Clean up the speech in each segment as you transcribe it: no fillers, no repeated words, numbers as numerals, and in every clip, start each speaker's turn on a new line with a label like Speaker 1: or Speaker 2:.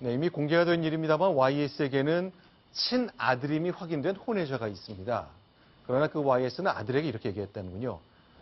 Speaker 1: 네, 이미 공개가 된 일입니다만 YS에게는 친아들임이 확인된 혼외자가 있습니다. 그러나 그 YS는 아들에게 이렇게 얘기했다는군요.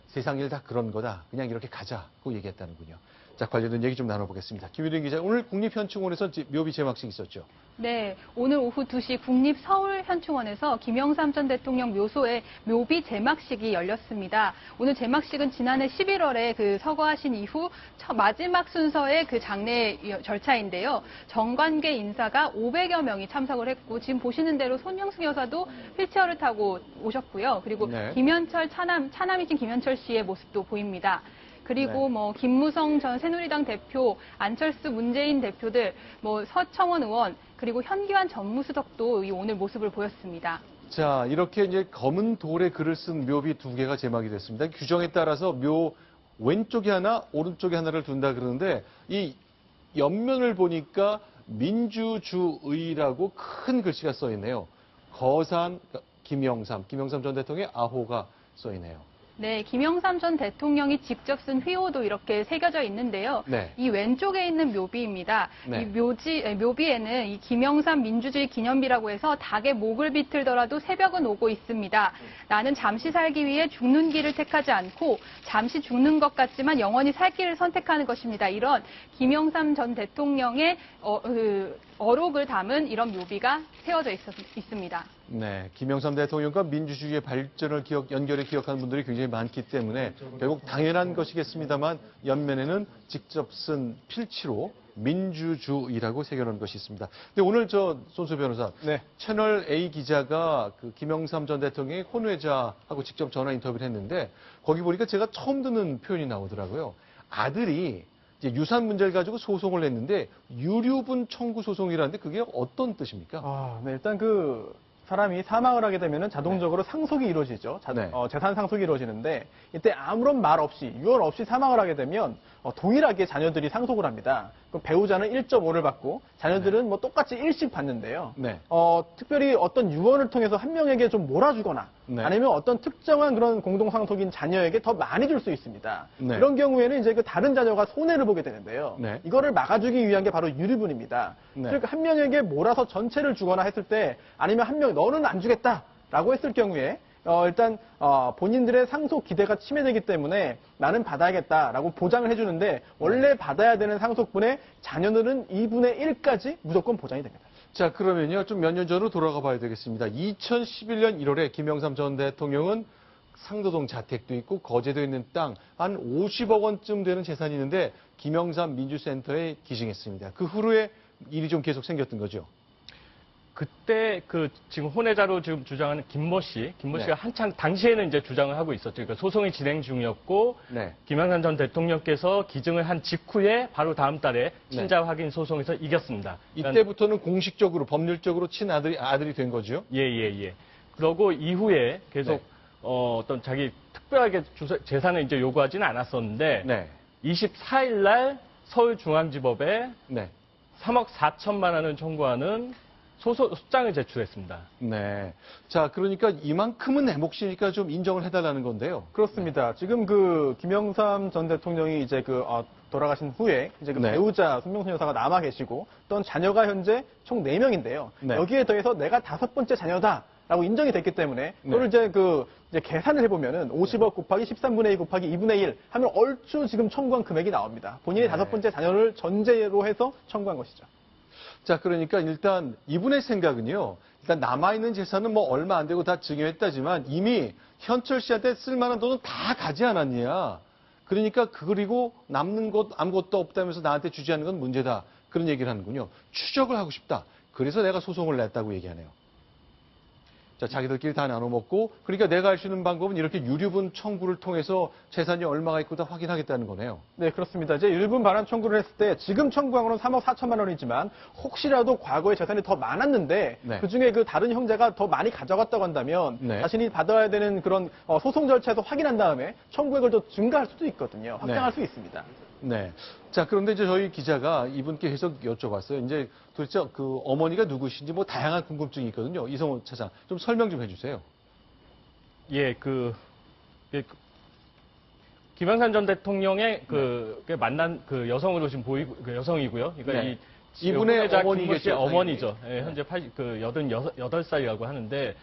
Speaker 1: 세상 일 다 그런 거다. 그냥 이렇게 가자고 얘기했다는군요. 자, 관련된 얘기 좀 나눠보겠습니다. 김유린 기자, 오늘 국립현충원에서 묘비 제막식 있었죠?
Speaker 2: 네, 오늘 오후 2시 국립서울현충원에서 김영삼 전 대통령 묘소의 묘비 제막식이 열렸습니다. 오늘 제막식은 지난해 11월에 그 서거하신 이후 마지막 순서의 그 장례 절차인데요. 정관계 인사가 500여 명이 참석을 했고, 지금 보시는 대로 손명숙 여사도 휠체어를 타고 오셨고요. 그리고
Speaker 1: 네.
Speaker 2: 김현철 차남이신 김현철 씨의 모습도 보입니다. 그리고
Speaker 1: 네.
Speaker 2: 김무성 전 새누리당 대표, 안철수 문재인 대표들, 서청원 의원, 그리고 현기환 전무수석도 오늘 모습을 보였습니다.
Speaker 1: 자, 이렇게 이제 검은 돌에 글을 쓴 묘비 2개가 제막이 됐습니다. 규정에 따라서 묘 왼쪽에 하나, 오른쪽에 하나를 둔다 그러는데 이 옆면을 보니까 민주주의라고 큰 글씨가 써 있네요. 거산 김영삼 전 대통령의 아호가 써 있네요.
Speaker 2: 네, 김영삼 전 대통령이 직접 쓴 휘호도 이렇게 새겨져 있는데요.
Speaker 1: 네.
Speaker 2: 이 왼쪽에 있는 묘비입니다.
Speaker 1: 네.
Speaker 2: 이 묘비에는 이 김영삼 민주주의 기념비라고 해서 닭의 목을 비틀더라도 새벽은 오고 있습니다. 나는 잠시 살기 위해 죽는 길을 택하지 않고 잠시 죽는 것 같지만 영원히 살 길을 선택하는 것입니다. 이런 김영삼 전 대통령의 어록을 담은 이런 묘비가 세워져 있습니다.
Speaker 1: 네, 김영삼 대통령과 민주주의의 발전을 연결해 기억하는 분들이 굉장히 많기 때문에 결국 당연한 것이겠습니다만 옆면에는 직접 쓴 필치로 민주주의라고 새겨놓은 것이 있습니다. 근데 오늘 손수 변호사,
Speaker 3: 네.
Speaker 1: 채널 A 기자가 그 김영삼 전 대통령의 혼외자하고 직접 전화 인터뷰를 했는데 거기 보니까 제가 처음 듣는 표현이 나오더라고요. 아들이 이제 유산 문제를 가지고 소송을 했는데 유류분 청구 소송이라는데 그게 어떤 뜻입니까?
Speaker 3: 네, 일단 사람이 사망을 하게 되면 자동적으로 상속이 이루어지죠.
Speaker 1: 네.
Speaker 3: 재산 상속이 이루어지는데 이때 아무런 말 없이 유언 없이 사망을 하게 되면 동일하게 자녀들이 상속을 합니다. 그럼 배우자는 1.5를 받고 자녀들은 똑같이 1씩 받는데요.
Speaker 1: 네.
Speaker 3: 특별히 어떤 유언을 통해서 한 명에게 좀 몰아주거나
Speaker 1: 네.
Speaker 3: 아니면 어떤 특정한 그런 공동상속인 자녀에게 더 많이 줄 수 있습니다.
Speaker 1: 네.
Speaker 3: 이런 경우에는 이제 다른 자녀가 손해를 보게 되는데요.
Speaker 1: 네.
Speaker 3: 이거를 막아주기 위한 게 바로 유류분입니다.
Speaker 1: 네.
Speaker 3: 그러니까 한 명에게 몰아서 전체를 주거나 했을 때 아니면 한 명 너는 안 주겠다라고 했을 경우에 일단 본인들의 상속 기대가 침해되기 때문에 나는 받아야겠다라고 보장을 해주는데 원래 받아야 되는 상속분의 자녀들은 2분의 1까지 무조건 보장이 됩니다.
Speaker 1: 자, 그러면요, 좀 몇 년 전으로 돌아가 봐야 되겠습니다. 2011년 1월에 김영삼 전 대통령은 상도동 자택도 있고 거제도에 있는 땅 한 50억 원쯤 되는 재산이 있는데 김영삼 민주센터에 기증했습니다. 그 후에 일이 좀 계속 생겼던 거죠.
Speaker 4: 그때 지금 혼외자로 지금 주장하는 김모 씨가
Speaker 1: 네.
Speaker 4: 한창 당시에는 이제 주장을 하고 있었죠. 그러니까 소송이 진행 중이었고
Speaker 1: 네.
Speaker 4: 김영삼 전 대통령께서 기증을 한 직후에 바로 다음 달에
Speaker 1: 네.
Speaker 4: 친자 확인 소송에서 이겼습니다.
Speaker 1: 이때부터는 공식적으로 법률적으로 아들이 된 거죠.
Speaker 4: 예. 그러고 이후에 계속
Speaker 1: 네.
Speaker 4: 어떤 자기 특별하게 재산을 이제 요구하지는 않았었는데
Speaker 1: 네.
Speaker 4: 24일 날 서울중앙지법에
Speaker 1: 네.
Speaker 4: 3억 4천만 원을 청구하는 소장을 제출했습니다.
Speaker 1: 네. 자, 그러니까 이만큼은 내 몫이니까 좀 인정을 해달라는 건데요.
Speaker 3: 그렇습니다. 지금 김영삼 전 대통령이 이제 돌아가신 후에 이제
Speaker 1: 네.
Speaker 3: 배우자 손명순 여사가 남아 계시고 또 자녀가 현재 총 4명인데요.
Speaker 1: 네.
Speaker 3: 여기에 더해서 내가 5번째 자녀다라고 인정이 됐기 때문에 그걸 이제 계산을 해보면은 50억 곱하기 13분의 2 곱하기 2분의 1 하면 얼추 지금 청구한 금액이 나옵니다. 본인이
Speaker 1: 네.
Speaker 3: 5번째 자녀를 전제로 해서 청구한 것이죠.
Speaker 1: 자, 그러니까 일단 이분의 생각은요. 일단 남아있는 재산은 얼마 안 되고 다 증여했다지만 이미 현철 씨한테 쓸만한 돈은 다 가지 않았냐. 그러니까 그리고 남는 것 아무것도 없다면서 나한테 주지 않는 건 문제다. 그런 얘기를 하는군요. 추적을 하고 싶다. 그래서 내가 소송을 냈다고 얘기하네요. 자, 자기들끼리 다 나눠 먹고 그러니까 내가 할 수 있는 방법은 이렇게 유류분 청구를 통해서 재산이 얼마가 있고 다 확인하겠다는 거네요.
Speaker 3: 네, 그렇습니다. 이제 유류분 반환 청구를 했을 때 지금 청구한 거는 3억 4천만 원이지만 혹시라도 과거에 재산이 더 많았는데
Speaker 1: 네.
Speaker 3: 그중에 다른 형제가 더 많이 가져갔다고 한다면
Speaker 1: 네.
Speaker 3: 자신이 받아야 되는 그런 소송 절차에서 확인한 다음에 청구액을 더 증가할 수도 있거든요. 확장할
Speaker 1: 네.
Speaker 3: 수 있습니다.
Speaker 1: 네. 자, 그런데 이제 저희 기자가 이분께 계속 여쭤봤어요. 이제 도대체 어머니가 누구신지 다양한 궁금증이 있거든요. 이성호 차장, 좀 설명 좀 해주세요.
Speaker 4: 예, 김영삼 전 대통령의 만난 여성으로 지금 여성이고요. 그러니까
Speaker 1: 네.
Speaker 4: 이
Speaker 1: 이분의
Speaker 4: 혼외자
Speaker 1: 어머니겠죠,
Speaker 4: 김모 씨의
Speaker 1: 당연히.
Speaker 4: 어머니죠. 예, 현재 88살이라고 하는데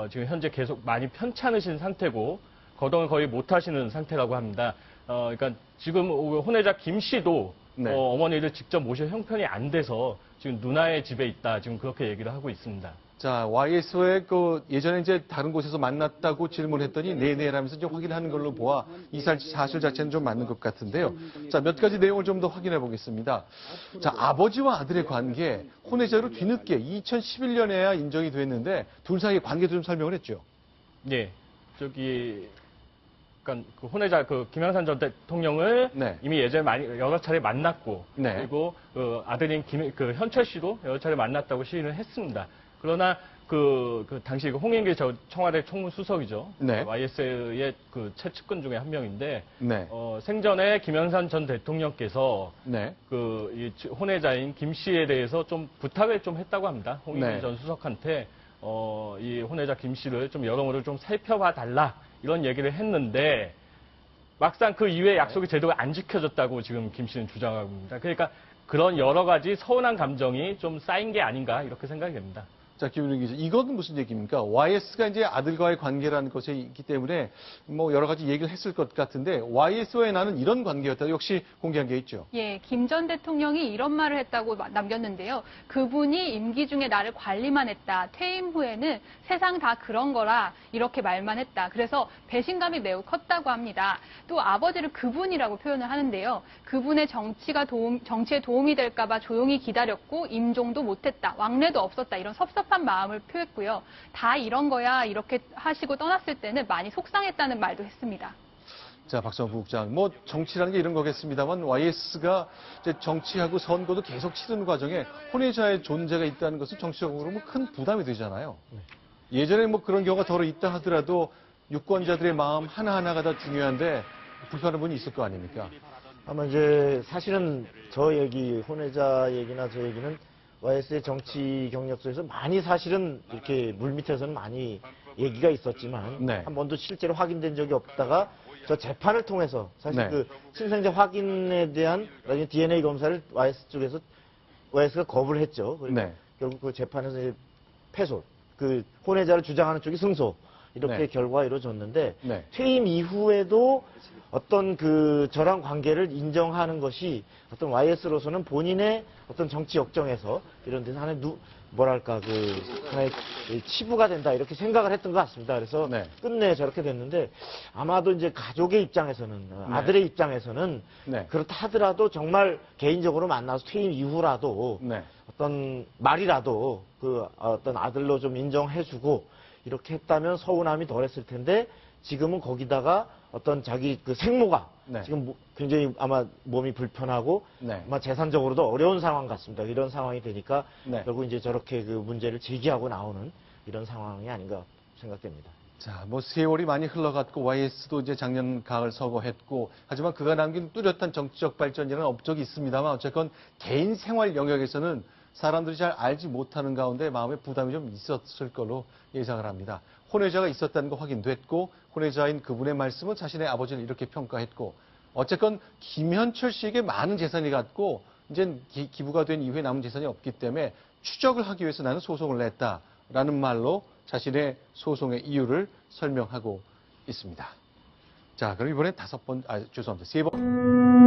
Speaker 4: 지금 현재 계속 많이 편찮으신 상태고 거동을 거의 못 하시는 상태라고 합니다. 그러니까 지금 혼외자 김 씨도
Speaker 1: 네.
Speaker 4: 어머니를 직접 모실 형편이 안 돼서 지금 누나의 집에 있다. 지금 그렇게 얘기를 하고 있습니다.
Speaker 1: 자, YS의 예전에 이제 다른 곳에서 만났다고 질문했더니 네네라면서 이제 확인하는 걸로 보아 이 사실 자체는 좀 맞는 것 같은데요. 자, 몇 가지 내용을 좀 더 확인해 보겠습니다. 자, 아버지와 아들의 관계, 혼외자로 뒤늦게 2011년에야 인정이 됐는데 둘 사이의 관계도 좀 설명을 했죠.
Speaker 4: 네. 그러니까 그 혼외자 김영삼 전 대통령을
Speaker 1: 네.
Speaker 4: 이미 예전에 여러 차례 만났고
Speaker 1: 네.
Speaker 4: 그리고 아들인 현철 씨도 여러 차례 만났다고 시인을 했습니다. 그러나 당시 홍영길 청와대 총무수석이죠.
Speaker 1: 네.
Speaker 4: YS의 최측근 중에 한 명인데
Speaker 1: 네.
Speaker 4: 생전에 김영삼 전 대통령께서
Speaker 1: 네.
Speaker 4: 이 혼외자인 김 씨에 대해서 좀 부탁을 좀 했다고 합니다. 홍영길
Speaker 1: 네.
Speaker 4: 전 수석한테 이 혼외자 김 씨를 좀 여러모로 좀 살펴봐 달라 이런 얘기를 했는데 막상 그 이후에 약속이 제대로 안 지켜졌다고 지금 김 씨는 주장하고 있습니다. 그러니까 그런 여러 가지 서운한 감정이 좀 쌓인 게 아닌가 이렇게 생각이 됩니다.
Speaker 1: 자, 김윤희 기자, 이건 무슨 얘기입니까? YS가 이제 아들과의 관계라는 것이 있기 때문에 뭐 여러 가지 얘기를 했을 것 같은데 YS와의 나는 이런 관계였다. 역시 공개한 게 있죠.
Speaker 2: 예, 김 전 대통령이 이런 말을 했다고 남겼는데요. 그분이 임기 중에 나를 관리만 했다. 퇴임 후에는 세상 다 그런 거라 이렇게 말만 했다. 그래서 배신감이 매우 컸다고 합니다. 또 아버지를 그분이라고 표현을 하는데요. 그분의 정치에 도움이 될까 봐 조용히 기다렸고 임종도 못했다. 왕래도 없었다. 이런 섭섭한 마음을 표했고요. 다 이런 거야 이렇게 하시고 떠났을 때는 많이 속상했다는 말도 했습니다.
Speaker 1: 자, 박성호 부국장, 뭐 정치라는 게 이런 거겠습니다만 YS가 이제 정치하고 선거도 계속 치르는 과정에 혼외자의 존재가 있다는 것은 정치적으로 뭐 큰 부담이 되잖아요. 예전에 뭐 그런 경우가 더러 있다 하더라도 유권자들의 마음 하나하나가 다 중요한데 불편한 분이 있을 거 아닙니까?
Speaker 5: 아마 이제 사실은 저 얘기, 혼외자 얘기나 저 얘기는 YS의 정치 경력 속에서 많이 사실은 이렇게 물밑에서는 많이 얘기가 있었지만
Speaker 1: 네.
Speaker 5: 한 번도 실제로 확인된 적이 없다가 저 재판을 통해서 사실
Speaker 1: 네.
Speaker 5: 그 신생자 확인에 대한 나중에 DNA 검사를 YS 쪽에서 YS가 거부를 했죠. 그리고
Speaker 1: 네.
Speaker 5: 결국 그 재판에서 이제 패소, 그 혼외자를 주장하는 쪽이 승소 이렇게
Speaker 1: 네.
Speaker 5: 결과가 이루어졌는데
Speaker 1: 네.
Speaker 5: 퇴임 이후에도 어떤 저랑 관계를 인정하는 것이 어떤 YS로서는 본인의 어떤 정치 역정에서 이런 데서 하나의 뭐랄까 하나의 치부가 된다 이렇게 생각을 했던 것 같습니다. 그래서
Speaker 1: 네.
Speaker 5: 끝내 저렇게 됐는데 아마도 이제 가족의 입장에서는 아들의 입장에서는
Speaker 1: 네.
Speaker 5: 그렇다 하더라도 정말 개인적으로 만나서 퇴임 이후라도
Speaker 1: 네.
Speaker 5: 어떤 말이라도 어떤 아들로 좀 인정해주고 이렇게 했다면 서운함이 덜했을 텐데 지금은 거기다가 어떤 자기 생모가
Speaker 1: 네.
Speaker 5: 지금 굉장히 아마 몸이 불편하고
Speaker 1: 네.
Speaker 5: 아마 재산적으로도 어려운 상황 같습니다. 이런 상황이 되니까
Speaker 1: 네.
Speaker 5: 결국 이제 저렇게 문제를 제기하고 나오는 이런 상황이 아닌가 생각됩니다.
Speaker 1: 자, 뭐 세월이 많이 흘러갔고 YS도 이제 작년 가을 서거했고 하지만 그가 남긴 뚜렷한 정치적 발전이라는 업적이 있습니다만 어쨌건 개인 생활 영역에서는 사람들이 잘 알지 못하는 가운데 마음에 부담이 좀 있었을 걸로 예상을 합니다. 혼외자가 있었다는 거 확인됐고 혼외자인 그분의 말씀은 자신의 아버지를 이렇게 평가했고 어쨌건 김현철 씨에게 많은 재산이 갔고 이제 기부가 된 이후에 남은 재산이 없기 때문에 추적을 하기 위해서 나는 소송을 냈다라는 말로 자신의 소송의 이유를 설명하고 있습니다. 자, 그럼 이번에 세 번.